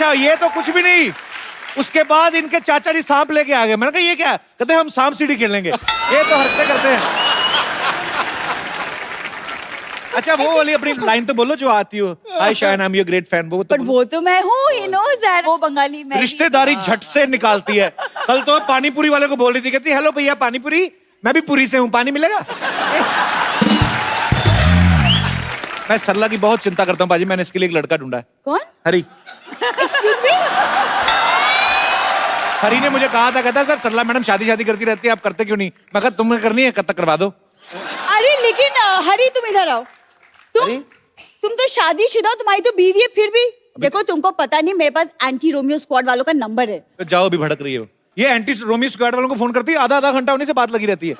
अच्छा ये तो कुछ भी नहीं, उसके बाद इनके चाचा जी सांप लेके आ गए। मैंने कहा ये क्या? कहते हम सांप सीढ़ी खेलेंगे। ये तो हरकतें करते हैं। अच्छा वो वाली अपनी लाइन तो बोलो जो आती हो, hi Shayan I am your great fan. वो तो पर वो तो मैं हूँ, ही नोज दैट। वो बंगाली मैं। रिश्तेदारी झट से निकालती है। कल तो पानी पूरी वाले को बोल रही थी, कहती हेलो भैया पानी पूरी, मैं भी पुरी से हूँ, पानी मिलेगा? मैं सरला की बहुत चिंता करता हूँ बाजी, मैंने इसके लिए एक लड़का ढूंढा है। कौन? हरी। Excuse me? हरी ने मुझे कहा था, कहता सर सरला मैडम शादी करती रहती है, आप करते क्यों नहीं? मैं कहा तुम्हें करनी है, कब तक करवा दो। अरे लेकिन हरी तुम इधर आओ। तुम तो शादीशुदा, तुम्हारी तो बीवी है, फिर भी देखो तुमको पता नहीं मेरे पास एंटी रोमियो स्क्वाड वालों का नंबर है। तो जाओ अभी भड़क रही हो। ये एंटी रोमियो स्क्वाड वालों को फोन करती है, आधा घंटा उन्हीं से बात लगी रहती है।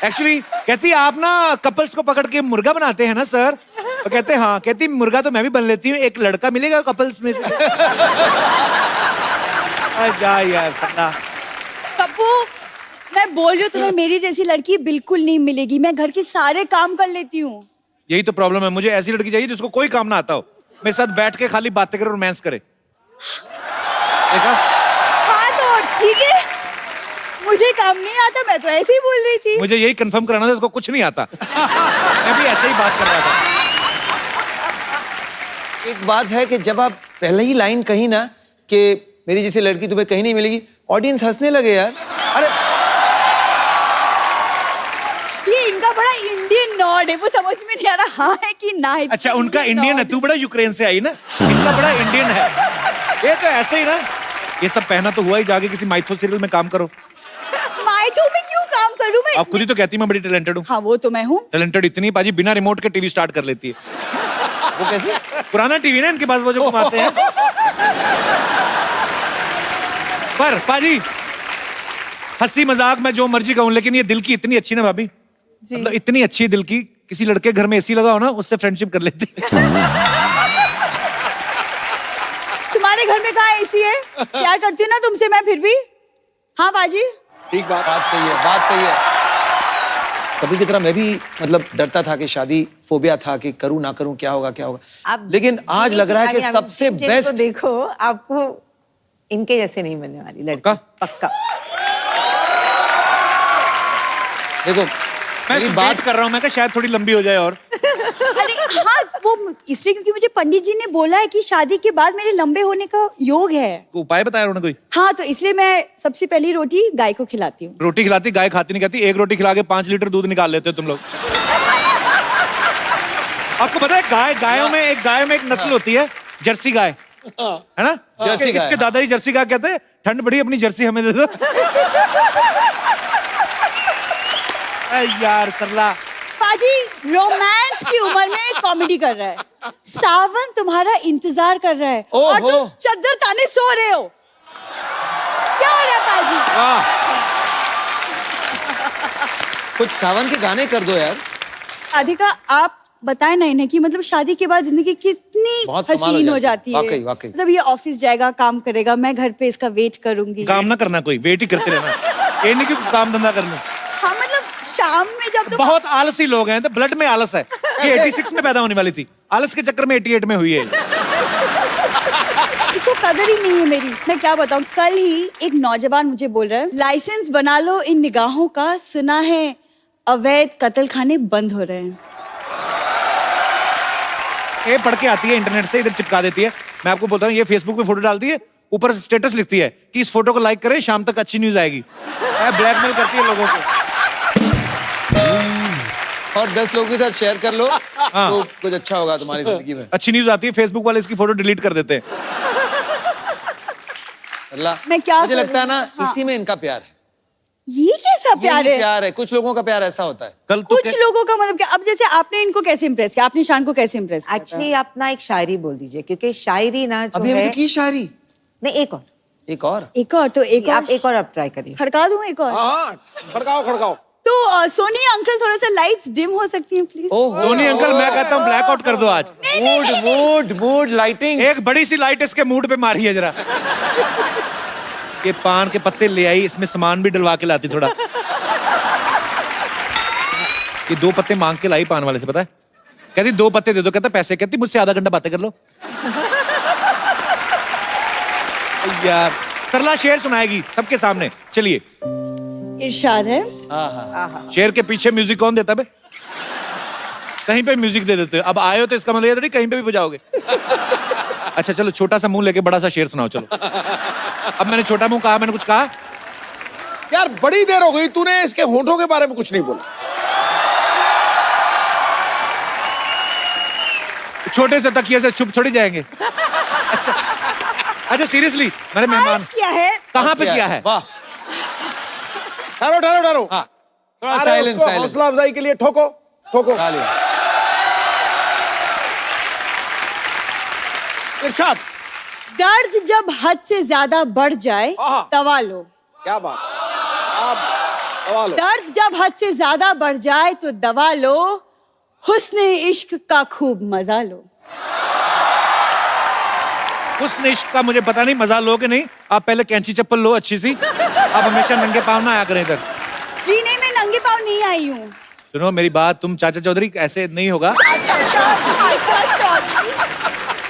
एक्चुअली कहती आप ना कपल्स को पकड़ के मुर्गा बनाते हैं ना सर? तो कहते हाँ। कहती मुर्गा तो मैं भी बन लेती हूँ, एक लड़का मिलेगा कपल्स में से। जा यार सरला। पप्पू मैं बोल रही हूँ तुम्हें मेरी जैसी लड़की बिल्कुल नहीं मिलेगी। मैं घर के सारे काम कर लेती हूँ। यही तो प्रॉब्लम है, मुझे ऐसी लड़की चाहिए जिसको कोई काम ना आता हो, मेरे साथ बैठ के खाली बातें करे, रोमांस करे। देखा? हाँ तो ठीक है, मुझे काम नहीं आता, मैं तो ऐसे ही बोल रही थी। मुझे यही कंफर्म कराना था, इसको कुछ नहीं आता। मैं भी ऐसे ही बात कर रहा था। एक बात है कि जब आप पहले ही लाइन कही ना कि मेरी जैसी लड़की तुम्हें कहीं नहीं मिलेगी, ऑडियंस हंसने लगे यार। अरे ये इनका बड़ा इंडियन नॉड है, वो समझ में नहीं आ रहा हाँ है कि ना है। अच्छा उनका इंडियन है, तू बड़ा यूक्रेन से आई ना, इनका बड़ा इंडियन है। ये तो ऐसे ही ना, ये सब पहना तो हुआ ही, जाके किसी माइथो सीरियल में काम करो। माइथो में क्यों काम करूं मैं? आप खुद ही तो कहती मैं बड़ी टैलेंटेड हूँ। हाँ वो तो मैं हूँ। टैलेंटेड इतनी पाजी बिना रिमोट के टीवी स्टार्ट कर लेती है। वो कैसे? पुराना टीवी ना इनके पास, वो जो घुमाते हैं। पर पाजी हंसी मजाक मैं जो मर्जी कहूं, लेकिन ये दिल की इतनी अच्छी ना भाभी, मतलब इतनी अच्छी दिल की, किसी लड़के घर में एसी लगा हो ना उससे फ्रेंडशिप कर लेती। तुम्हारे घर में कहाँ एसी है? प्यार करती हूँ ना तुमसे मैं फिर भी। हाँ बाजी ठीक बात सही है, बात सही है। कभी की तरह मैं भी मतलब डरता था कि शादी फोबिया था कि करूं ना करूं, क्या होगा क्या होगा। लेकिन आज लग रहा है कि सबसे बेस्ट। देखो आपको इनके जैसे नहीं मिलने वाली लड़का, पक्का। देखो मैं बात कर रहा हूँ, मैं कहा शायद थोड़ी लंबी हो जाए और। अरे हाँ वो इसलिए क्योंकि मुझे पंडित जी ने बोला है कि शादी के बाद मेरे लंबे होने का योग है। उपाय बताया उन्होंने कोई? हाँ तो इसलिए मैं सबसे पहली रोटी गाय को खिलाती हूँ। रोटी खिलाती, गाय खाती नहीं कहती। एक रोटी खिला के 5 लीटर दूध निकाल लेते हो तुम लोग। आपको पता है गायों में एक नस्ल होती है जर्सी गाय, है ना? जर्सी गाय, इसके दादाजी जर्सी गाय कहते हैं, ठंड बड़ी अपनी जर्सी हमें दे दो। यार सरला पाजी रोमांस की उम्र में कॉमेडी कर रहा है, सावन तुम्हारा इंतजार कर रहा है और तुम चद्दर ताने सो रहे हो। क्या हो रहा है पाजी? कुछ सावन के गाने कर दो यार। राधिका आप बताए ना इन्हें कि मतलब शादी के बाद जिंदगी कितनी हसीन हो जाती है। वाकई वाकई। मतलब ये ऑफिस जाएगा, काम करेगा, मैं घर पे इसका वेट करूंगी। काम ना करना, कोई वेट ही करते रहना। ये नहीं कि काम धंधा करना। हाँ मतलब शाम में जब तुम बहुत आलसी लोग हैं, तो ब्लड में आलस है। ये 86 में पैदा होने वाली थी, आलस के चक्कर में 88 में हुई है। इसको कदर ही नहीं है मेरी। मैं क्या बताऊं, कल ही एक नौजवान मुझे बोल रहा है लाइसेंस बना लो इन निगाहों का, सुना है अवैध कत्ल खाने बंद हो रहे हैं। ये पढ़ के आती है इंटरनेट से, इधर चिपका देती है। मैं आपको बोलता हूँ ये फेसबुक पे फोटो डालती है, ऊपर स्टेटस लिखती है कि इस फोटो को लाइक करें, शाम तक अच्छी न्यूज आएगी। ब्लैकमेल करती है लोगों को। और 10 लोगों के साथ शेयर कर लो तो कुछ अच्छा होगा तुम्हारी जिंदगी में। अच्छी न्यूज आती है, फेसबुक वाले इसकी फोटो डिलीट कर देते हैं। अल्लाह मैं क्या मुझे लगता है ना हाँ। इसी में इनका प्यार है। ये कैसा प्यार यही है? प्यार है, कुछ लोगों का प्यार ऐसा होता है। कल तो कुछ लोगों का मतलब क्या? अब जैसे आपने इनको कैसे इम्प्रेस किया, आपने शान को कैसे इम्प्रेस किया? एक्चुअली आप ना एक शायरी बोल दीजिए, क्योंकि शायरी ना जो अभी है हमने की शायरी। नहीं एक और एक और एक और तो एक आप एक और आप ट्राई करिए। खड़का दूं एक और? हाँ खड़काओ। तो सोनी अंकल थोड़ा सा लाइट्स डिम हो सकती हैं प्लीज? धोनी अंकल मैं कहता हूँ ब्लैकआउट कर दो आज। Mood lighting. एक बड़ी सी लाइट इसके मूड पे मारी है जरा। ये पान के पत्ते ले आई, इसमें सामान भी डलवा के लाती थोड़ा। ये 2 पत्ते मांग के लाई पान वाले से, पता है कहती 2 पत्ते दे दो, कहता पैसे, कहती मुझसे आधा घंटा बातें कर लो। यार सरला शेर सुनाएगी सबके सामने, चलिए। इरशाद है। शेर के पीछे म्यूजिक कौन देता है बे? कहीं पे म्यूजिक दे देते हो। अब आए हो तो इसका मतलब ये थोड़ी कहीं पे भी बजाओगे। अच्छा चलो, छोटा सा मुंह लेके बड़ा सा शेर सुनाओ, चलो। अब मैंने छोटा मुंह कहा, मैंने कुछ कहा? यार बड़ी देर हो गई, तूने इसके होंठों के बारे में कुछ नहीं बोला। छोटे से तकिए से छुप थोड़ी जाएंगे। अच्छा सीरियसली, मैंने मेहमान किया है। कहाँ पे किया है? वाह, ठहरो ठहरो ठहरो। हाँ, थोड़ा अरे साइलेंस, उसको साइलेंस। हौसला अफजाई के लिए ठोको ठोको। इरशाद, दर्द जब हद से ज्यादा बढ़ जाए आहा। दवा लो। क्या बात, आप दवा लो। दर्द जब हद से ज्यादा बढ़ जाए तो दवा लो, हुस्न इश्क का खूब मजा लो। उस इश्क का मुझे पता नहीं, मजा लो कि नहीं। आप पहले कैंची चप्पल लो अच्छी सी, आप हमेशा नंगे पाँव ना आया करें इधर। जी नहीं, मैं नंगे पाँव नहीं आई हूँ। सुनो मेरी बात, तुम चाचा चौधरी ऐसे नहीं होगा।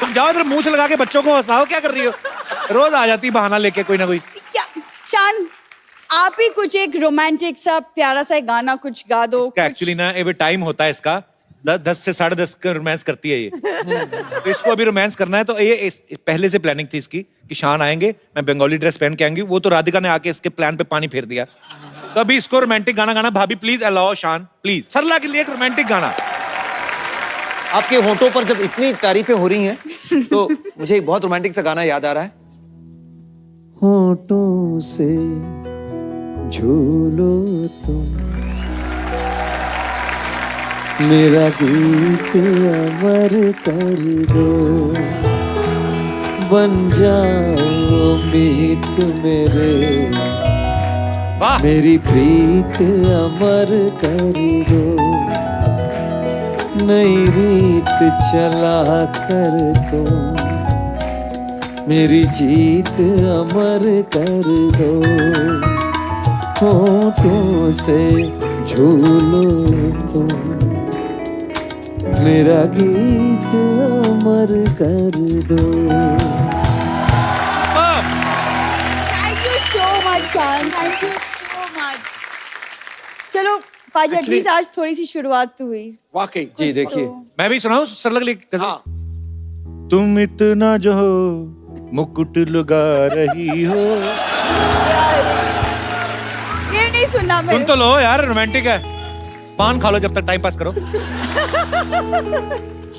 तुम जाओ इधर, मूंछ लगा के बच्चों को हंसाओ, क्या कर रही हो? रोज आ जाती बहाना लेके कोई ना कोई। क्या शान, आप ही कुछ एक रोमांटिक सा प्यारा सा गाना कुछ गा दो। इसका एक्चुअली ना ये टाइम होता है इसका, 10 से 10:30 का रोमांस करती है ये। तो इसको अभी रोमांस करना है, तो ये पहले से प्लानिंग थी इसकी कि शान आएंगे, मैं बंगाली ड्रेस पहन के आएंगी। वो तो राधिका ने आके इसके प्लान पे पानी फेर दिया। तो अभी इसको रोमांटिक गाना गाना। भाभी प्लीज अलाओ शान, प्लीज सरला के लिए एक रोमांटिक गाना। आपके होठों पर जब इतनी तारीफें हो रही हैं तो मुझे एक बहुत रोमांटिक सा गाना याद आ रहा है। होठों से झूलो तुम, मेरा गीत अमर कर दो, बन जाओ मीत मेरे, वाह, मेरी प्रीत अमर कर दो, नई रीत चला कर तुम, मेरी जीत अमर कर दो, होठों से झूलो तुम, मेरा गीत अमर कर दो। थैंक यू सो मच शान, थैंक यू सो मच। चलो पाजी, एटलीस्ट आज थोड़ी सी शुरुआत तो हुई। वाकई जी देखिए, मैं भी सुनाऊं सरला के लिए? हाँ। तुम इतना जो मुकुट लगा रही हो। ये नहीं सुनना मैं। सुन तो लो यार, रोमांटिक है। पान खा लो जब तक टाइम पास करो।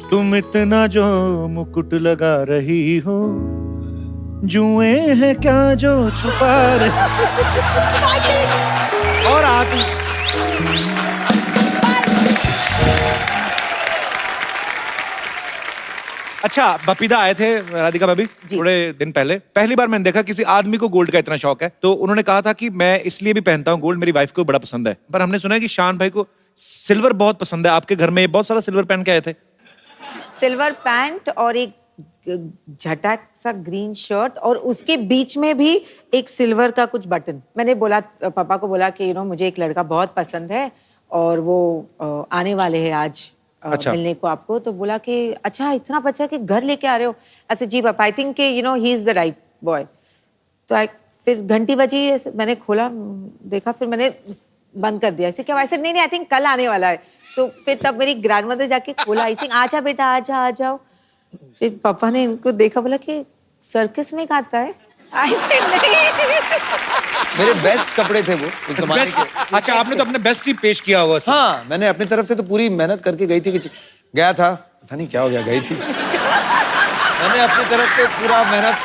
तुम इतना जो मुकुट लगा रही हो, जुए हैं क्या जो छुपा रहे। और आती अच्छा, बपीदा आए थे राधिका भाभी थोड़े दिन पहले। पहली बार मैंने देखा किसी आदमी को गोल्ड का इतना शौक है। तो उन्होंने कहा था कि मैं इसलिए भी पहनता हूँ गोल्ड, मेरी वाइफ को बड़ा पसंद है। पर हमने सुना है कि शान भाई को सिल्वर बहुत पसंद है। आपके घर में बहुत सारा सिल्वर पहन के आए थे। सिल्वर पैंट और एक झटक सा ग्रीन शर्ट, और उसके बीच में भी एक सिल्वर का कुछ बटन। मैंने बोला, पापा को बोला कि मुझे एक लड़का बहुत पसंद है और वो आने वाले हैं आज अच्छा। मिलने को आपको। तो बोला कि अच्छा इतना बच्चा कि घर लेके आ रहे हो। अच्छा जी पापा, I think he is the right boy. तो फिर घंटी बजी, मैंने खोला देखा, फिर मैंने बंद कर दिया। ऐसे क्या? वैसे नहीं, आई थिंक कल आने वाला है। तो फिर तब मेरी ग्रैंडमदर जाके खोला, ऐसे आजा बेटा आजा आ जाओ। फिर पापा ने इनको देखा, बोला कि सर्कस में गाता है। ऐसे नहीं, मेरे बेस्ट कपड़े थे वो उस जमाने के। अच्छा, आपने तो अपने बेस्ट ही पेश किया हुआ। हाँ, मैंने अपनी तरफ से तो पूरी मेहनत करके गई थी कि गया था, पता नहीं क्या हो गया, गई थी। मैंने अपनी तरफ से पूरा मेहनत।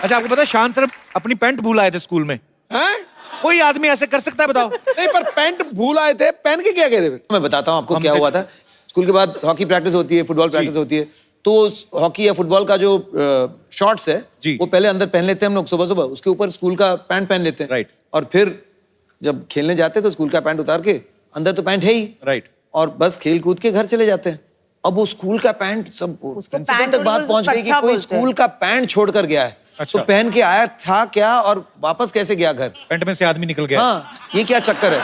अच्छा, आपको पता है शान सर अपनी पैंट भूल आए थे स्कूल में? हैं? कोई आदमी ऐसे कर सकता है बताओ? नहीं, पर पैंट भूल आए थे, पहन के क्या गए थे फिर? मैं बताता हूँ आपको क्या हुआ था। स्कूल के बाद हॉकी प्रैक्टिस होती है, फुटबॉल प्रैक्टिस होती है। तो हॉकी या फुटबॉल का जो शॉर्ट्स है जी। वो पहले अंदर पहन लेते हैं हम लोग सुबह सुबह, उसके ऊपर स्कूल का पैंट पहन लेते हैं। राइट। और फिर जब खेलने जाते हैं तो स्कूल का पैंट उतार के, अंदर तो पैंट है ही, राइट, और बस खेल कूद के घर चले जाते हैं। अब वो स्कूल का पैंट सब प्रिंसिपल पैंट तक बात पहुंच गई कि अच्छा कोई बोलते हैं। स्कूल का पैंट छोड़ कर गया है। अच्छा। तो पहन के आया था क्या और वापस कैसे गया घर? पैंट में से आदमी निकल गया। हाँ, ये क्या चक्कर है?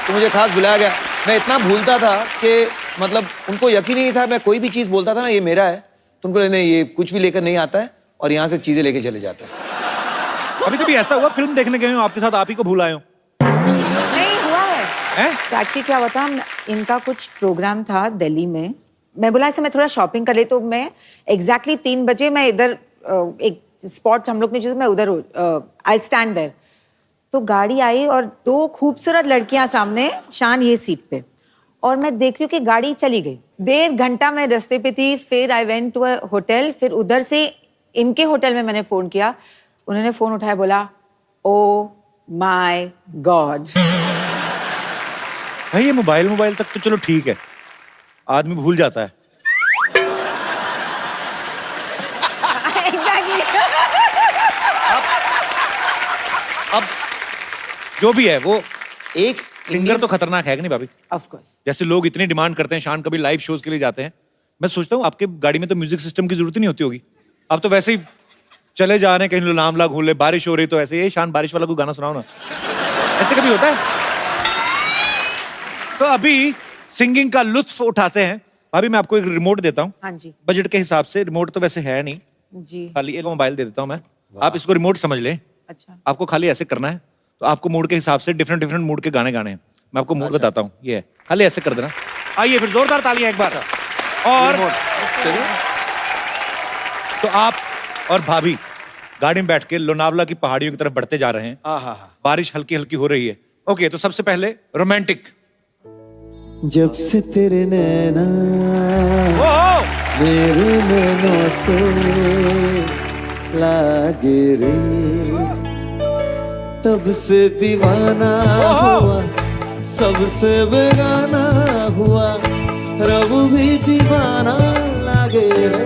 तो मुझे खास बुलाया गया। मैं इतना भूलता था कि मतलब उनको यकीन ही नहीं था, मैं कोई भी चीज बोलता था ना ये मेरा है, तो उनको नहीं ये कुछ भी लेकर नहीं आता है और यहाँ से चीजें लेके चले जाता है। कभी कभी ऐसा हुआ फिल्म देखने गए हो आपके साथ आप ही को भूल आए हो? नहीं हुआ है। हैं? तो एक्चुअली क्या हुआ था, इनका कुछ प्रोग्राम था दिल्ली में, मैं बोला ऐसे मैं थोड़ा शॉपिंग कर ले, तो मैं एग्जैक्टली 3 बजे मैं इधर एक स्पॉट हम लोग ने, मैं उधर आई स्टैंड देयर, तो गाड़ी आई और 2 खूबसूरत लड़कियां सामने, शान ये सीट पे, और मैं देख रही हूँ कि गाड़ी चली गई। 1.5 घंटा मैं रास्ते पे थी, फिर I went to a hotel, फिर उधर से इनके होटल में मैंने फोन किया, उन्होंने फोन उठाया, बोला ओ माय गॉड। भाई ये मोबाइल तक तो चलो ठीक है, आदमी भूल जाता है। एग्जैक्टली। अब जो भी है वो एक सिंगर तो खतरनाक है कि नहीं भाभी? Of course. जैसे लोग इतनी डिमांड करते हैं, शान कभी लाइव शोज के लिए जाते हैं, मैं सोचता हूँ आपके गाड़ी में तो म्यूजिक सिस्टम की जरूरत ही नहीं होती होगी। आप तो वैसे ही चले जा रहे हैं कहीं, लामला घूले, बारिश हो रही तो ऐसे, ये शान बारिश वाला कोई गाना सुनाओ ना, ऐसे कभी होता है? तो अभी सिंगिंग का लुत्फ उठाते हैं। भाभी मैं आपको एक रिमोट देता हूँ, हाँ जी। बजट के हिसाब से, रिमोट तो वैसे है नहीं, जी। खाली एक मोबाइल दे देता हूँ मैं, आप इसको रिमोट समझ लें। अच्छा। आपको खाली ऐसे करना है, तो आपको मूड के हिसाब से डिफरेंट डिफरेंट मूड के गाने गाने हैं। मैं आपको मूड बताता हूँ, ये है, खाली ऐसे कर देना। आइए फिर जोरदार तालियां एक बार। और तो आप और भाभी गाड़ी में बैठ के लोनावला की पहाड़ियों की तरफ बढ़ते जा रहे हैं, बारिश हल्की हल्की हो रही है। ओके, तो सबसे पहले रोमांटिक। जब से तेरे नैना मेरे नैनों से लागे रे, तब से दीवाना हुआ, सबसे बेगाना हुआ, रब भी दीवाना लागे रे,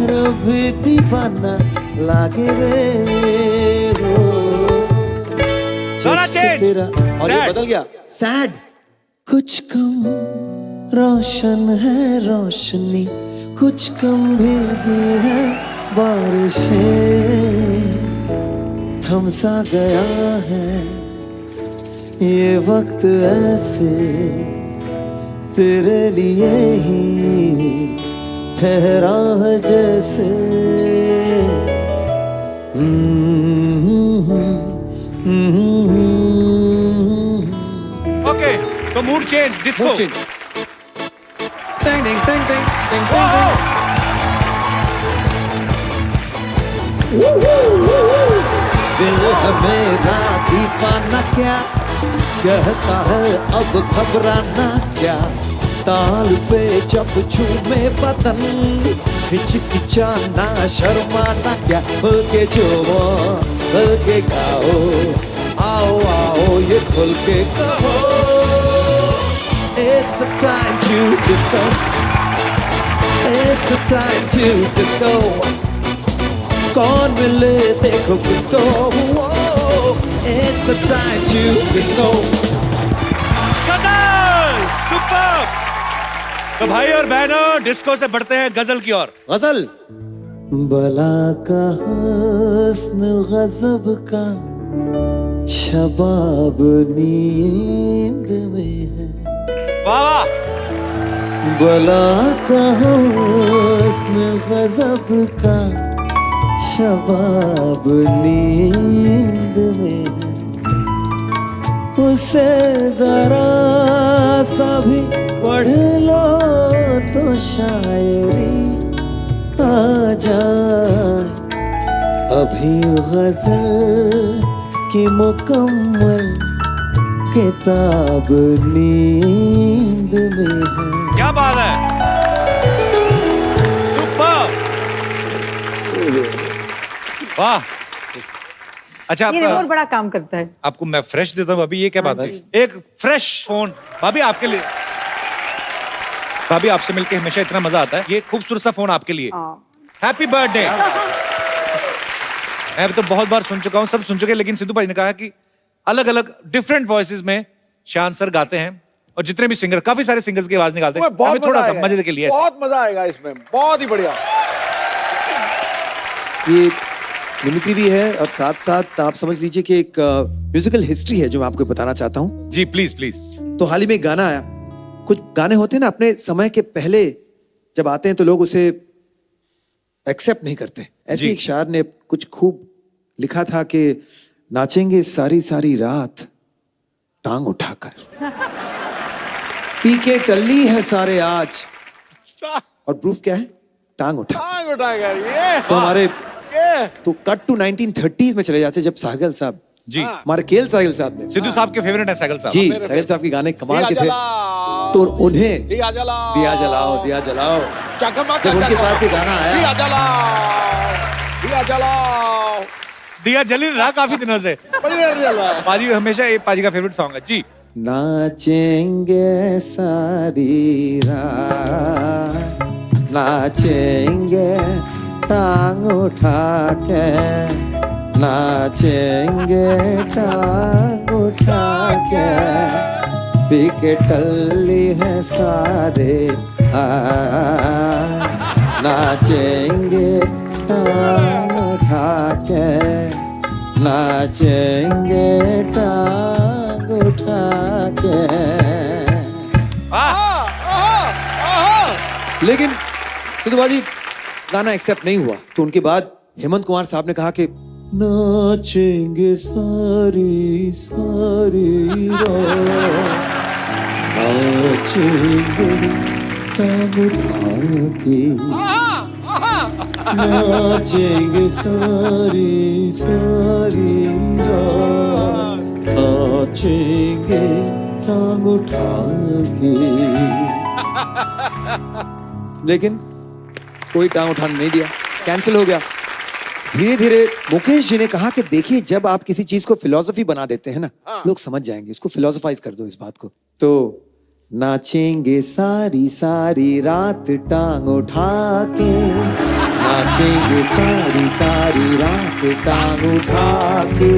रब भी दीवाना लागे रे हो। गाना चेंज। तेरा और ये Sad. बदल गया, सैड। कुछ कम रोशन है रोशनी, कुछ कम भीगी है बारिशें, थम सा गया है ये वक्त ऐसे, तेरे लिए ही ठहरा है जैसे। ओके, तो mood change, disco. Mood change. टिंग टिंग टिंग टिंग टिंग टिंग। दिल है मेरा दीवाना क्या, कहता है अब घबराना क्या, ताल पे जब झूमे बदन, हिचकिचाना शर्माना क्या, खुल के जोवो खुल के गाओ, आओ आओ ये खुल के कहो। It's a time to disco, it's a time to disco, कौन मिले देखो किसको, it's a time to disco। गजल, सुपर। तो भाई और बहनों, डिस्को से बढ़ते हैं गजल की ओर। गजल। बला का हुस्न गजब का, शबाब नींद में है, वाह वाह। बला का हुस्न गजब का, शबाब नींद में है, उसे जरा सा भी पढ़ लो तो शायरी आ जाए, अभी गजल की मुकम्मल किताब नींद में है। क्या बात है, सुपर, वाह। अच्छा, ये रिमोट बड़ा काम करता है। आपको मैं फ्रेश देता हूँ अभी, ये क्या बात है? एक फ्रेश फोन भाभी आपके लिए। भाभी आपसे मिलके हमेशा इतना मजा आता है, ये खूबसूरत सा फोन आपके लिए। Happy birthday. मैं तो बहुत बार सुन चुका हूँ, सब सुन चुके, लेकिन सिद्धू भाई ने कहा कि अलग अलग डिफरेंट वॉइसेस में शान सर गाते हैं, और जितने भी सिंगर, काफी सारे सिंगर्स की आवाज निकालते हैं। बहुत थोड़ा सा मजा मजे के लिए ऐसे। बहुत मजा आएगा इसमें, बहुत ही बढ़िया। ये मिमिक्री भी है और साथ साथ आप समझ लीजिए कि एक म्यूजिकल हिस्ट्री है जो मैं आपको बताना चाहता हूँ। जी प्लीज प्लीज। तो हाल ही में एक गाना आया, कुछ गाने होते हैं ना अपने समय के पहले जब आते हैं तो लोग उसे एक्सेप्ट नहीं करते। ऐसे एक शायर ने कुछ खूब लिखा था कि नाचेंगे सारी सारी रात टांग उठाकर, पी के टल्ली है सारे आज, और प्रूफ क्या है? टांग उठा। ये तो हमारे तो कट टू 1930s में चले जाते जब साहिल साहब जी हमारे केएल साहिल साहब ने, सिद्धू साहब के फेवरेट है साहिल साहब। जी साहिल साहब के गाने कमाल के थे, तो उन्हें दिया जलाओ, दिया जलाओ दिया जलाओ, चकमक जब उनके पास ये गाना दिया आया, जलाओ, दिया जलाओ, दिया जली रहा काफी दिनों से। बड़ी देर जल रहा है। पाजी हमेशा ये पाजी का फेवरेट सॉन्ग है जी। नाचेंगे सारी रात, नाचेंगे टांग उठा के, नाचेंगे टांग उठा के, पी के टल्ली है सारे आज, नाचेंगे टांग उठा के, नाचेंगे टांग उठा के। लेकिन सिद्धू बाजी गाना एक्सेप्ट नहीं हुआ, तो उनके बाद हेमंत कुमार साहब ने कहा कि नाचेंगे सारी सारी रात, नाचेंगे टांग उठा के, नाचेंगे सारी सारी रात, नाचेंगे टांग उठा के। लेकिन कोई टांग उठाने नहीं दिया, कैंसिल हो गया। धीरे धीरे मुकेश जी ने कहा कि देखिए जब आप किसी चीज को फिलॉसफी बना देते हैं ना, लोग समझ जाएंगे, इसको फिलोसफाइज कर दो इस बात को। तो नाचेंगे सारी सारी रात टांग उठा के, नाचेंगे सारी सारी रात टांग उठा के,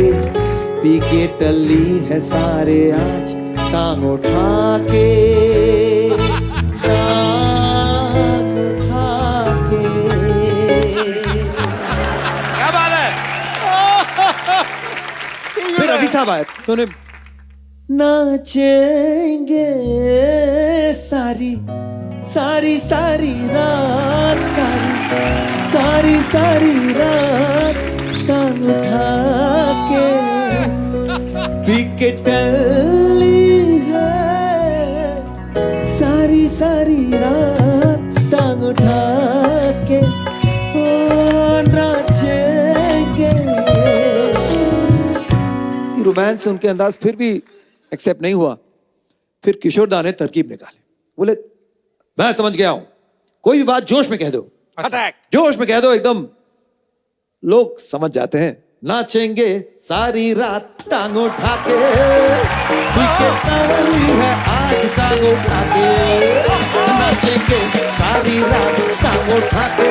पी के टल्ली है सारे आज टांग उठा के, टांग उठा के। क्या बात है। फिर रवि साहब आए तो उन्हें नाचेंगे सारी सारी सारी रात, सारी सारी सारी रात टांग उठा के, पी के टल्ली है सारी सारी रात टांग उठा के, ओ नाचेंगे। रोमांस उनके अंदाज फिर भी एक्सेप्ट नहीं हुआ। फिर किशोर दा ने तरकीब निकाली, बोले मैं समझ गया हूं, कोई भी बात जोश में कह दो, अटैक। जोश में कह दो, एकदम लोग समझ जाते हैं। नाचेंगे सारी रात टांग उठा के, पीके टल्ली है आज टांग उठा के, नाचेंगे सारी रात टांग उठा के,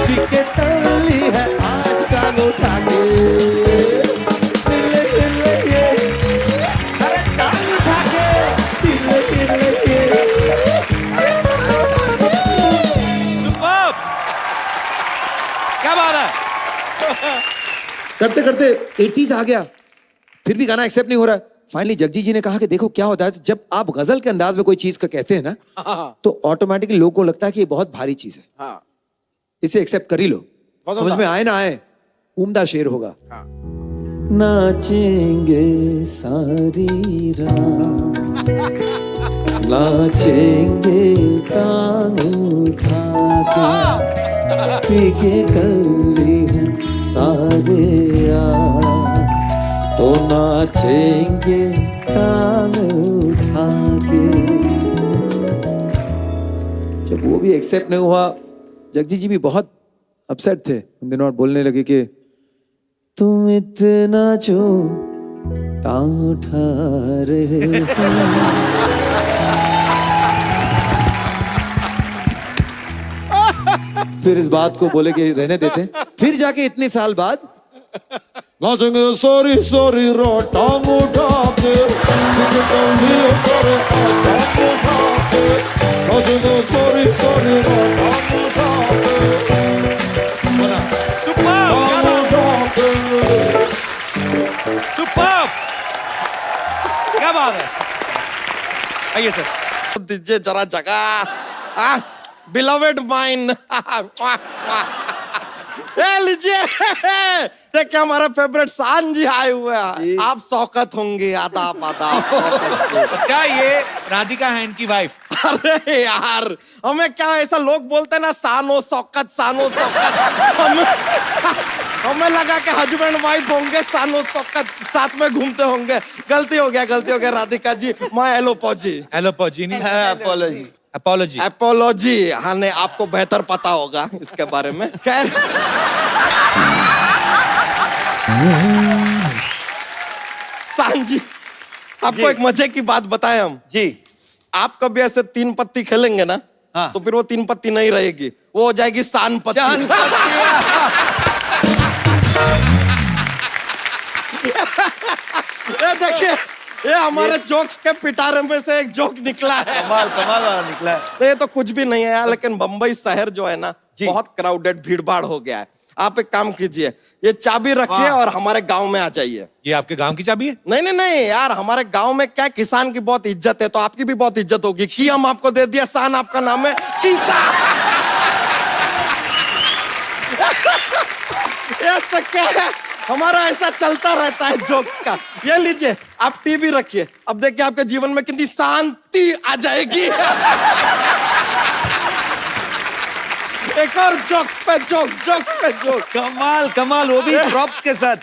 पीके टल्ली है आज टांग उठा के। क्या बात है। करते करते 80s आ गया, फिर भी गाना एक्सेप्ट नहीं हो रहा। फाइनली जगजीत जी ने कहा कि देखो क्या होता है जब आप गजल के अंदाज में कोई चीज का कहते हैं ना, तो ऑटोमेटिकली लोगों को लगता है कि ये बहुत भारी चीज है, हाँ। इसे एक्सेप्ट कर ही लो, समझ में आए ना आए, उम्दा शेर होगा। नाचेंगे सारी रात, नाचेंगे टांग उठा के, पी के टल्ली है सारे आज, तो नाचेंगे टांग उठा के। जब वो भी एक्सेप्ट नहीं हुआ, जगजीत जी भी बहुत अपसेट थे उन दिनों और बोलने लगे कि तुम इतना जो टांग उठा रहे हो, फिर इस बात को बोले कि रहने देते। फिर जाके इतने साल बाद नाचेंगे सॉरी सॉरी रो टांग उठा के, नाचेंगे सॉरी सॉरी रो टांग उठा के, सुपर्ब। क्या बात है। आइए सर। दीजिए जरा जगह, बिलवेड माइन। ए लीजिए, देखिए हमारा फेवरेट शान जी आए हुए हैं। आप शौकत होंगे, आदाब आदाब। अच्छा, ये राधिका है इनकी वाइफ। अरे यार, हमें क्या ऐसा लोग बोलते हैं ना, सानो शौकत, सानो शौकत। हमें लगा कि हस्बैंड वाइफ होंगे, सानो शौकत साथ में घूमते होंगे। गलती हो गया राधिका जी। माय एलोपॉजी। एलोपॉजी नहीं, अपॉलॉजी। अपोलॉजी। एपोलॉजी। हाँ, ने आपको बेहतर पता होगा इसके बारे में। खैर, शान जी, आपको एक मजे की बात बताएं हम। जी। आप कभी ऐसे 3 पत्ती खेलेंगे ना, हाँ। तो फिर वो 3 पत्ती नहीं रहेगी, वो हो जाएगी शान पत्ती। ये देखिए, ये हमारे जोक्स के पिटारे में से एक जोक निकला है। कमाल वाला निकला है। ये तो कुछ भी नहीं है यार, लेकिन बंबई शहर जो है ना, बहुत क्राउडेड, भीड़भाड़ हो गया है। आप एक काम कीजिए, ये चाबी रखिए और हमारे गांव में आ जाइए। ये आपके गांव की चाबी है? नहीं यार, हमारे गांव में क्या किसान की बहुत इज्जत है, तो आपकी भी बहुत इज्जत होगी। की हम आपको दे दिया, शान आपका नाम है किसान। ये तो क्या है, हमारा ऐसा चलता रहता है जोक्स का। ये लीजिए, आप टीवी रखिए, अब देखिए आपके जीवन में कितनी शांति आ जाएगी। एक और जोक्स पे जोक्स। कमाल, वो भी प्रॉप्स के साथ।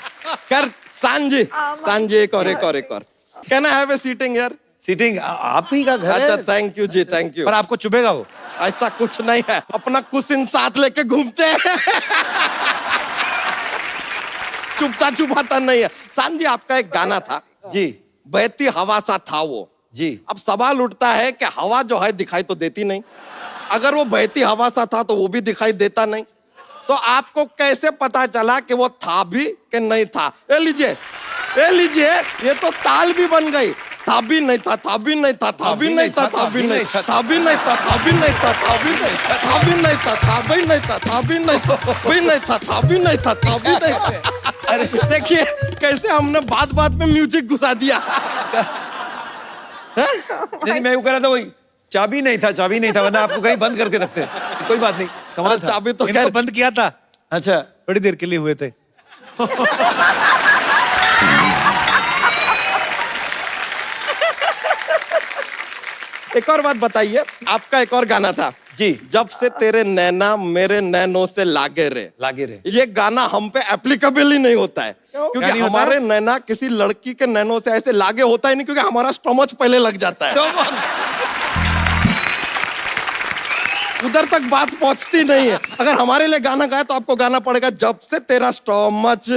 कर शान जी, एक और। Can I have a seating यार? सीटिंग आप ही का घर अच्छा, है। थैंक यू जी, थैंक यू। पर आपको चुभेगा वो? ऐसा कुछ नहीं है, अपना कुशन साथ लेके घूमते हैं। चुभता नहीं है। शान जी, आपका एक गाना था जी। बहती हवा सा था वो। जी। अब सवाल उठता है कि हवा जो है दिखाई तो देती नहीं, अगर वो बहती हवा सा था तो वो भी दिखाई देता नहीं, तो आपको कैसे पता चला कि वो था भी कि नहीं था? ये लीजिए, ये तो ताल भी बन गई। था भी नहीं था, था भी नहीं था, था भी नहीं था, था भी नहीं था, था भी नहीं था, था भी नहीं था, था भी नहीं था, था भी नहीं था, था भी नहीं था, था भी नहीं था, भी नहीं था, था भी नहीं था, था भी नहीं था। अरे देखिए कैसे हमने बात में म्यूजिक घुसा दिया। नहीं, मैं वो कह रहा था, वही चाबी नहीं था, वरना आपको कहीं बंद करके रखते। कोई बात नहीं, कमाल था। चाबी तो इनको बंद किया था, अच्छा, थोड़ी देर के लिए हुए थे। एक और बात बताइए, आपका एक और गाना था जी। जब से तेरे नैना मेरे नैनों से लागे रे। ये गाना हम पे एप्लीकेबल ही नहीं होता है, क्योंकि नहीं होता? हमारे नैना किसी लड़की के नैनों से ऐसे लागे होता ही नहीं, क्योंकि हमारा स्टमच पहले लग जाता है। उधर तक बात पहुंचती नहीं है। अगर हमारे लिए गाना गाया तो आपको गाना पड़ेगा, जब से तेरा स्टमच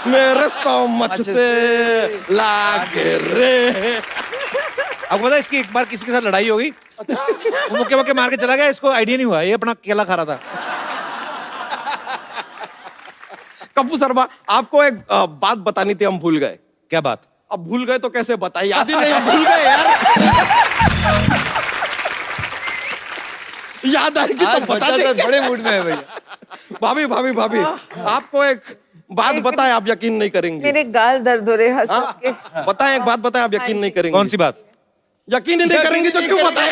मेरे स्टमच से लागे रे। आपको पता है, इसकी एक बार किसी के साथ लड़ाई हो गई, वो मुक्के मार के चला गया, इसको आइडिया नहीं हुआ, ये अपना केला खा रहा था। कप्पू शर्मा, आपको एक बात बतानी थी, हम भूल गए। क्या बात? अब भूल गए तो कैसे बताइए, याद ही नहीं, भूल गए यार। याद आएगी तो बता देंगे। बड़े मूड में है भैया। भाभी, आपको एक बात बताएं, आप यकीन नहीं करेंगे। मेरे गाल दर्द हो रहे हैं हंस के। बताएं, एक बात बताएं, आप यकीन नहीं करेंगे। कौन सी बात? यकीन ही नहीं करेंगे तो क्यों बताएं?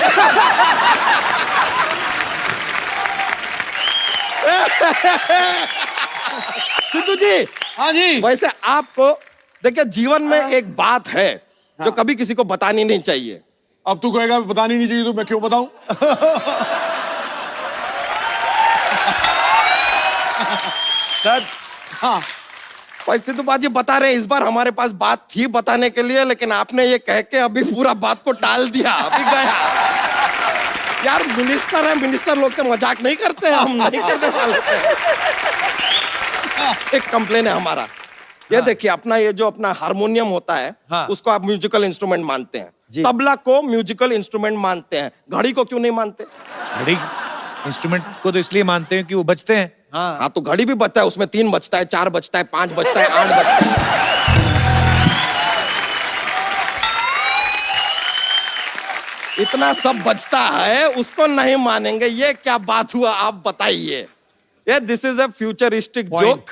सिद्धू जी। हाँ जी। वैसे आपको देखिए, जीवन में एक बात है जो कभी किसी को बतानी नहीं चाहिए। अब तू कहेगा बतानी नहीं चाहिए तो मैं क्यों बताऊं? सर, हाँ, भाई सिद्धू बाजी बता रहे, इस बार हमारे पास बात थी बताने के लिए, लेकिन आपने ये कह के अभी पूरा बात को टाल दिया, अभी गया। यार मिनिस्टर है, मिनिस्टर लोग से मजाक नहीं करते, हम नहीं करने वाले थे। एक कंप्लेन है हमारा, ये देखिए, अपना ये जो अपना हारमोनियम होता है, हाँ। उसको आप म्यूजिकल इंस्ट्रूमेंट मानते हैं, जी। तबला को म्यूजिकल इंस्ट्रूमेंट मानते हैं, घड़ी को क्यों नहीं मानते? घड़ी इंस्ट्रूमेंट को तो इसलिए मानते हैं कि वो बजते हैं। हाँ, तो घड़ी भी बजता है, उसमें 3 बजता है, 4 बजता है, 5 बजता है, 8 बजता है। इतना सब बजता है, उसको नहीं मानेंगे, ये क्या बात हुआ, आप बताइए। ये this is a futuristic joke.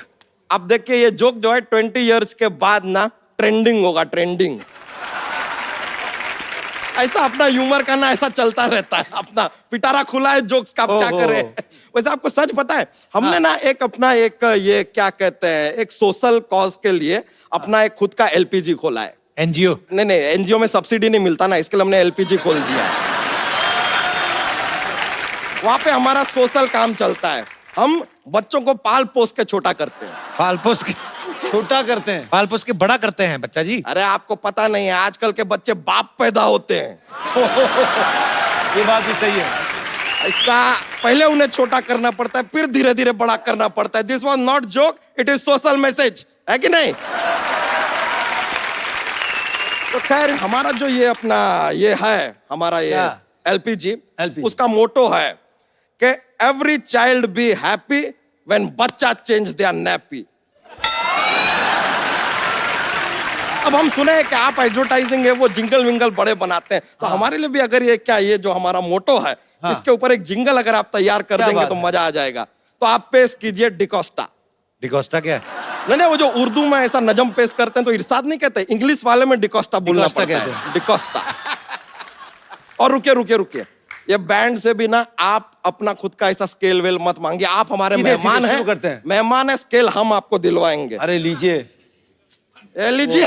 अब देखिए, ये जोक जो है 20 इयर्स के बाद ना ट्रेंडिंग होगा, ट्रेंडिंग। ऐसा अपना ह्यूमर करना ऐसा चलता रहता है, अपना पिटारा खुला है जोक्स का, आप क्या करें। वैसे आपको सच पता है, हमने ना एक अपना एक ये क्या कहते हैं, एक सोशल कॉज के लिए अपना एक खुद का एलपीजी खोला है। एनजीओ? नहीं, एनजीओ में सब्सिडी नहीं मिलता ना, इसके लिए हमने एलपीजी खोल दिया है। वहां पे हमारा सोशल काम चलता है। हम बच्चों को पाल पोस के छोटा करते हैं। पाल पोस के छोटा करते हैं? पाल पोस के बड़ा करते हैं बच्चा जी। अरे आपको पता नहीं है, आजकल के बच्चे बाप पैदा होते हैं। ये बात भी सही है। ऐसा पहले उन्हें छोटा करना पड़ता है, फिर धीरे धीरे बड़ा करना पड़ता है। This was not joke, it is social message, है कि नहीं? तो खैर हमारा जो ये अपना ये है, हमारा ये एलपीजी, उसका मोटो है कि every child be happy when बच्चा चेंज देयर नैपी। अब हम सुने कि आप एडवर्टाइजिंग है वो जिंगल विंगल बड़े बनाते हैं, तो हमारे लिए भी अगर ये क्या ये जो हमारा मोटो है, इसके ऊपर एक जिंगल अगर आप तैयार कर देंगे तो मजा आ जाएगा। तो आप पेश कीजिए डिकोस्टा। डिकोस्टा क्या है? नहीं, वो जो उर्दू में ऐसा नजम पेश करते हैं तो इरशाद नहीं कहते, इंग्लिश वाले में डिकोस्टा बोलना पड़ता है, डिकोस्टा। और रुकिए, ये बैंड से भी ना आप अपना खुद का ऐसा स्केल वेल मत मांगिए, आप हमारे मेहमान हैं, मेहमान है, स्केल हम आपको दिलवाएंगे। अरे लीजिए, लीजिए।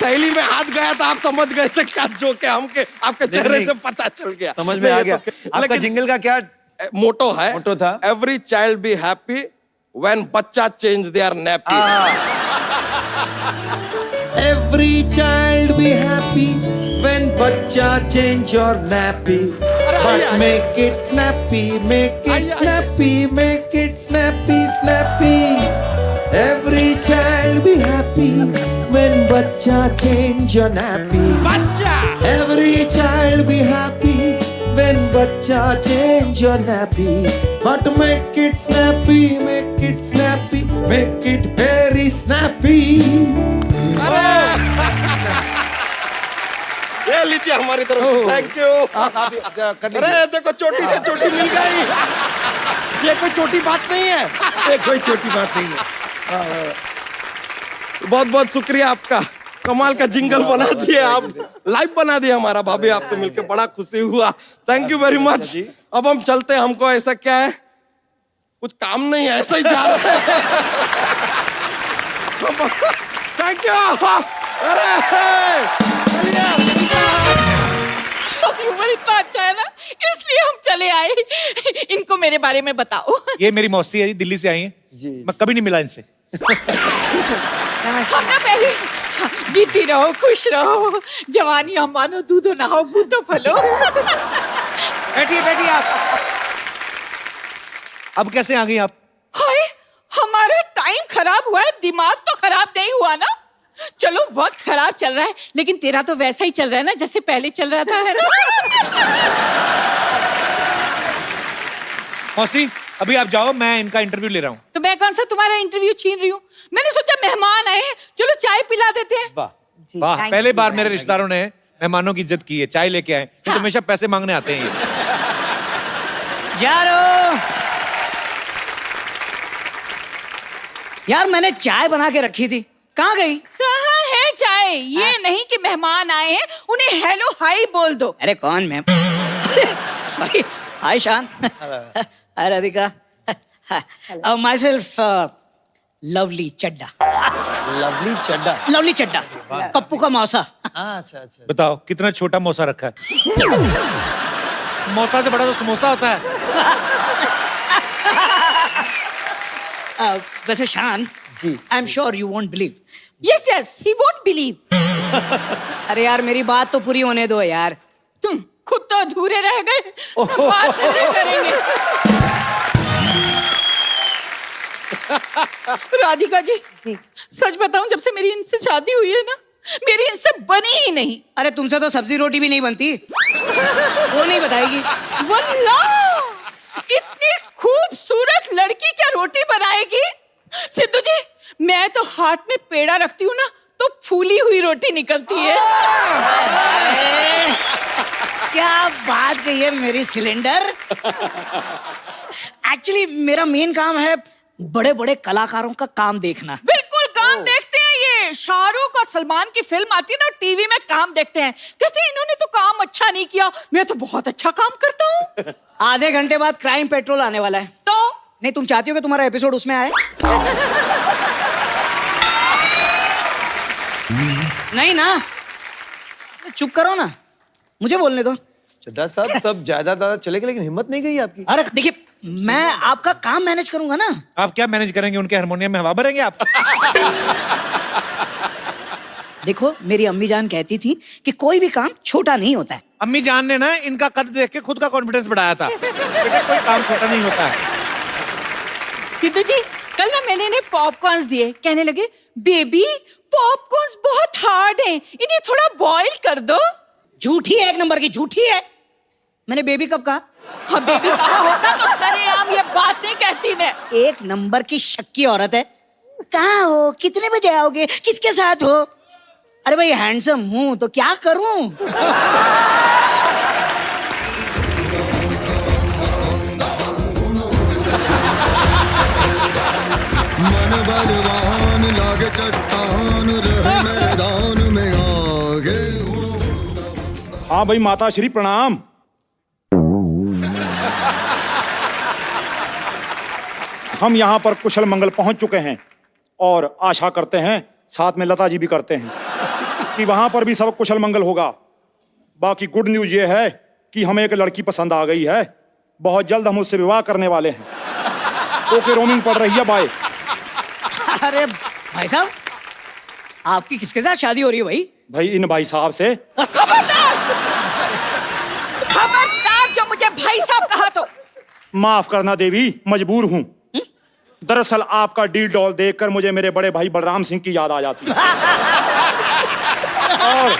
थैली में हाथ गया तो आप समझ गए थे क्या जोक है, हमके आपके चेहरे से पता चल गया, समझ में आ गया। आपका जिंगल का क्या मोटो है? मोटो था every child be happy when बच्चा change their nappy. Every child be happy when बच्चा change your nappy, but make it snappy, make it snappy, make it snappy, snappy. Every child be happy when बच्चा change your nappy. Every child be happy when बच्चा change your nappy, but make it snappy, make it snappy, make it very snappy. ये लीजिए हमारी तरफ, thank you. अरे देखो चोटी से चोटी मिल गई, ये कोई छोटी बात नहीं है, ये कोई छोटी बात नहीं है। बहुत बहुत शुक्रिया आपका, कमाल का जिंगल बना दिए आप, लाइव बना दिया हमारा। भाभी आपसे मिलकर बड़ा खुशी हुआ, थैंक यू वेरी मच। अब हम चलते हैं, हमको ऐसा क्या है, कुछ काम नहीं है, ऐसा ही जा रहा है। Thank you. अरे ह्यूमर इतना अच्छा है ना, इसलिए हम चले आए। इनको मेरे बारे में बताओ। ये मेरी मौसी है, दिल्ली से आई है, मैं कभी नहीं मिला इनसे। हम ना पहले जीती रहो, खुश रहो, जवानी हम मानो, दूधो नहाओ, बूतो फलो। बैठिए आप। अब कैसे आ गई आप? हाय, हमारा टाइम खराब हुआ है, दिमाग तो खराब नहीं हुआ ना। चलो वक्त खराब चल रहा है, लेकिन तेरा तो वैसा ही चल रहा है ना जैसे पहले चल रहा था, है ना? मौसी अभी आप जाओ, मैं इनका इंटरव्यू ले रहा हूँ। तो मैं कौन सा तुम्हारा इंटरव्यू छीन रही हूँ? मैंने सोचा मेहमान आए हैं, चलो चाय पिला देते हैं। वाह, पहले बार मेरे रिश्तेदारों ने मेहमानों की इज्जत की है, चाय लेके आए। तो हमेशा पैसे मांगने आते हैं ये। यार मैंने चाय बना के रखी थी, कहाँ गई? कहाँ है चाय? ये नहीं कि मेहमान आए हैं, उन्हें हेलो हाय बोल दो। अरे कौन ma'am? Sorry, hi Shaan, hi Radhika, myself Lovely Chadda. Lovely Chadda? Lovely Chadda, Pappu का मौसा। अच्छा। बताओ कितना छोटा मौसा रखा है। मौसा से बड़ा तो समोसा होता है। वैसे शान, I am sure you won't believe. Yes yes, he won't believe. अरे यार मेरी बात तो पूरी होने दो यार। तुम खुद तो अधूरे रह गए, बात नहीं करेंगे। राधिका जी, सच बताऊं, जब से मेरी इनसे शादी हुई है ना, मेरी इनसे बनी ही नहीं। अरे तुमसे तो सब्जी रोटी भी नहीं बनती, वो नहीं बताएगी। वल्लाह, इतनी खूबसूरत लड़की क्या रोटी बनाएगी? सिद्धू जी, मैं तो हाथ में पेड़ा रखती हूँ ना, तो फूली हुई रोटी निकलती है। क्या बात कही है मेरी सिलेंडर। एक्चुअली मेरा मेन काम है बड़े बड़े कलाकारों का काम देखना। बिल्कुल काम देखते हैं ये, शाहरुख और सलमान की फिल्म आती है ना, टीवी में काम देखते हैं, कहते हैं इन्होंने तो काम अच्छा नहीं किया, मैं तो बहुत अच्छा काम करता हूँ। आधे घंटे बाद क्राइम पेट्रोल आने वाला है। तो नहीं, तुम चाहती हो कि तुम्हारा एपिसोड उसमें आए? नहीं ना, चुप करो ना, मुझे बोलने दो। चड्ढा साहब सब ज्यादा चलेगा, लेकिन हिम्मत नहीं गई आपकी। अरे देखिए, मैं आपका काम मैनेज करूंगा ना। आप क्या मैनेज करेंगे? उनके हारमोनियम में हवा भरेंगे आप? देखो, मेरी अम्मी जान कहती थी कि कोई भी काम छोटा नहीं होता है। अम्मी जान ने ना इनका कद देख के खुद का कॉन्फिडेंस बढ़ाया था। बेटा, कोई काम छोटा नहीं होता है। सिद्धू जी, कल ना मैंने इन्हें पॉपकॉर्न्स दिए, कहने लगे बेबी पॉपकॉर्न्स बहुत हार्ड हैं, इन्हें थोड़ा बॉईल कर दो। झूठी है, एक नंबर की झूठी है। मैंने बेबी कब कहा? हाँ, बेबी कहा होता तो सरेआम ये बात नहीं कहती मैं। एक नंबर की शक्की औरत है। कहाँ हो? कितने बजे आओगे? किसके साथ हो? अरे भाई, हैंडसम हूं तो क्या करूं? मन बलवान लागे चट्टान रहे मैदान में आगे। हाँ भाई, माता श्री प्रणाम। हम यहाँ पर कुशल मंगल पहुंच चुके हैं और आशा करते हैं, साथ में लता जी भी करते हैं, कि वहां पर भी सब कुशल मंगल होगा। बाकी गुड न्यूज ये है कि हमें एक लड़की पसंद आ गई है। बहुत जल्द हम उससे विवाह करने वाले हैं। ओके, रोमिंग पड़ रही है, बाय। अरे भाई साहब, आपकी किसके साथ शादी हो रही है भाई? भाई, इन भाई साहब से। खबरदार! खबरदार, जो मुझे भाई साहब कहा तो। माफ करना देवी, मजबूर हूँ। दरअसल आपका डील डॉल देखकर मुझे मेरे बड़े भाई बलराम सिंह की याद आ जाती है। और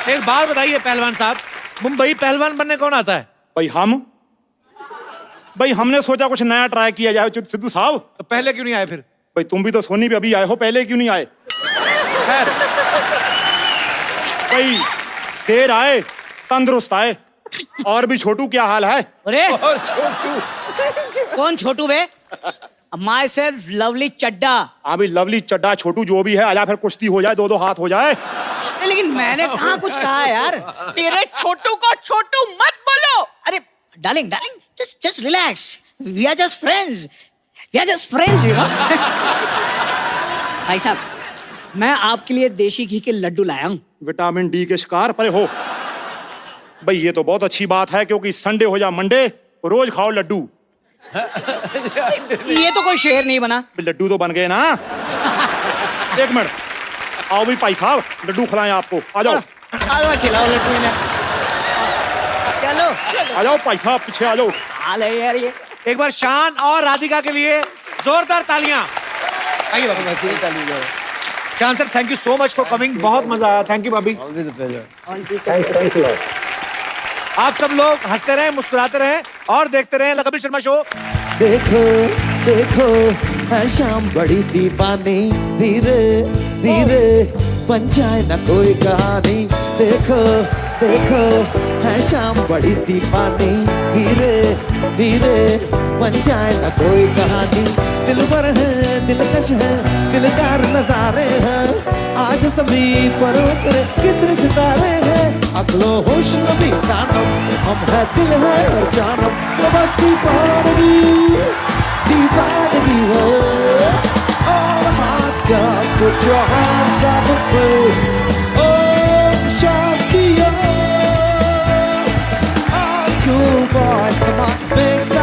एक बात बताइए पहलवान साहब, मुंबई पहलवान बनने कौन आता है? भाई हमने सोचा कुछ नया ट्राई किया जाए सिद्धू साहब। तो पहले क्यों नहीं आए फिर? भाई तुम भी तो सोनी भी अभी आए हो, पहले क्यों नहीं आए? खैर, भाई देर आए तंदुरुस्त आए। और भी छोटू, क्या हाल है? अरे और छोटू कौन छोटू बे? माई सेल्फ लवली चड्डा। हाँ भाई, लवली चड्डा छोटू जो भी है, आजा फिर कुश्ती हो जाए, दो हाथ हो जाए। लेकिन मैंने कहाँ कुछ कहा यार? तेरे छोटू को छोटू मत बोलो। अरे darling, just relax. We are just friends. You know. भाई साहब, मैं आपके लिए देशी घी के लड्डू लाया हूँ। विटामिन डी के शिकार परे हो। भाई ये तो बहुत अच्छी बात है, क्योंकि संडे हो या मंडे रोज खाओ लड्डू। ये तो कोई शेर नहीं बना। लड्डू तो बन गए ना। एक मिनट, आओ भी भाई साहब, लड्डू खिलाएं आपको। आ जाओ, खिलाओ लड्डू इन्हें। चलो आ जाओ भाई साहब, पीछे आ जाओ। हाल है यार ये। एक बार शान और राधिका के लिए जोरदार तालियां। आइए बाबू। शान sir, thank you so much for coming, बहुत मजा आया। थैंक यू भाभी। आप सब लोग हंसते रहें, मुस्कुराते रहें और देखते रहें कपिल शर्मा शो। देखो देखो है शाम बड़ी दीवानी, धीरे धीरे बन जाए ना कोई कहानी। देखो देखो है शाम बड़ी दीवानी, धीरे धीरे बन जाए ना कोई कहानी। दिल भर है, दिलकश है, दिलदार नजारे हैं, आज सभी पर उतरे कितने सितारे हैं। अगलो होश नबी तानम, हम है दिल है और जानम, तो बस दीवानगी हो। All the hot girls put your hands up and say Om Shanti Om. All you boys come on, make some